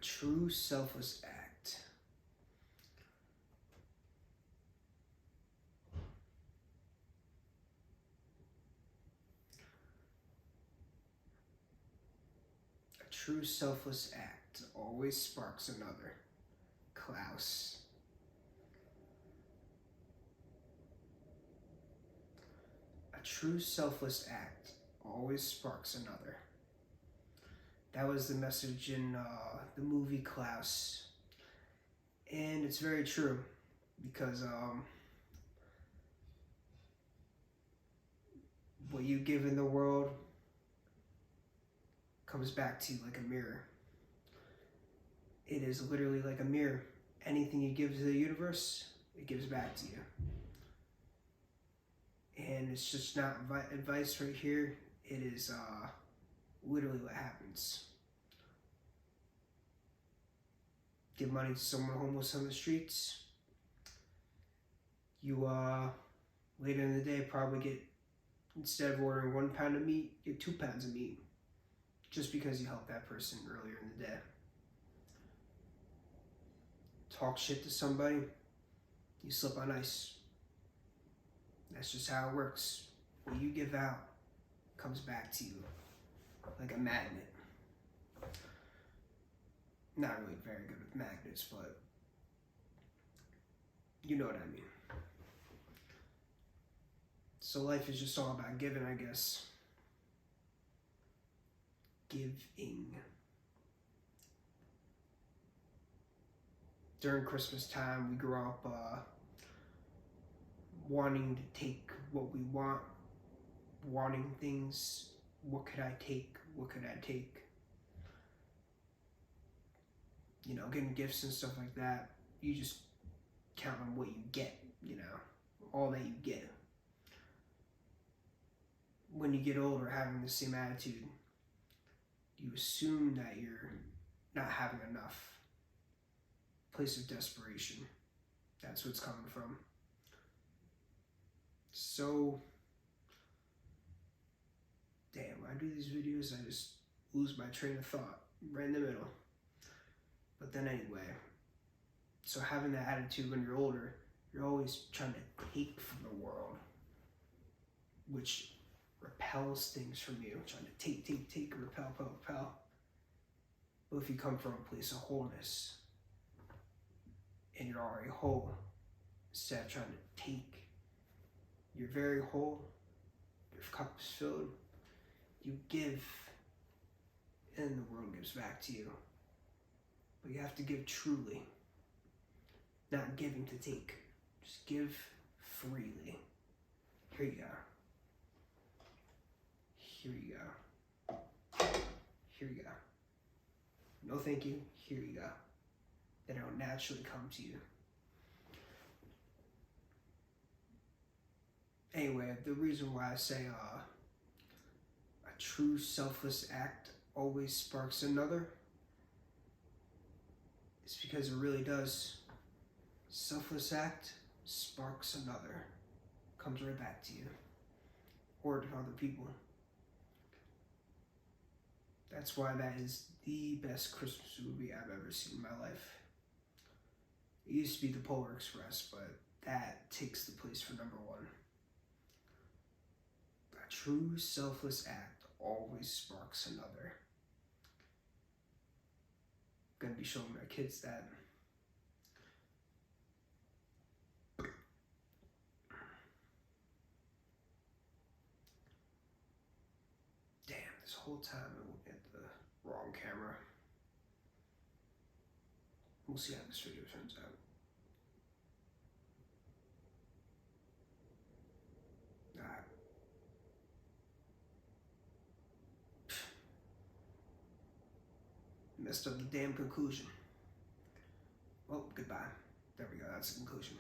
true selfless act. A true selfless act always sparks another. Klaus. A true selfless act always sparks another. That was the message in the movie Klaus. And it's very true because what you give in the world comes back to you like a mirror. It is literally like a mirror. Anything you give to the universe, it gives back to you. And it's just not advice right here. It is literally what happens. Give money to someone homeless on the streets. You later in the day probably get, instead of ordering 1 pound of meat, get 2 pounds of meat. Just because you helped that person earlier in the day. Talk shit to somebody, you slip on ice. That's just how it works. What you give out comes back to you like a magnet. Not really very good with magnets, but you know what I mean. So life is just all about giving, I guess. Giving. During Christmas time, we grow up wanting to take what we want, wanting things. What could I take? What could I take? You know, getting gifts and stuff like that. You just count on what you get, you know, all that you get. When you get older, having the same attitude, you assume that you're not having enough. Place of desperation. That's what's coming from. So, damn, when I do these videos, I just lose my train of thought right in the middle. But then anyway, so having that attitude when you're older, you're always trying to take from the world, which repels things from you. Trying to take, repel. But if you come from a place of wholeness, and you're already whole, instead of trying to take, you're very whole, your cup is filled, you give, and the world gives back to you. But you have to give truly, not giving to take. Just give freely. Here you go. Here you go. Here you go. No thank you, here you go. Then it'll naturally come to you. Anyway, the reason why I say a true selfless act always sparks another is because it really does. Selfless act sparks another. Comes right back to you. Or to other people. That's why that is the best Christmas movie I've ever seen in my life. It used to be The Polar Express, but that takes the place for number 1. A true selfless act always sparks another. I'm gonna be showing my kids that. Damn, this whole time I'm looking at the wrong camera. We'll see how this video turns out. Alright. Messed up the damn conclusion. Well, goodbye. There we go, that's the conclusion.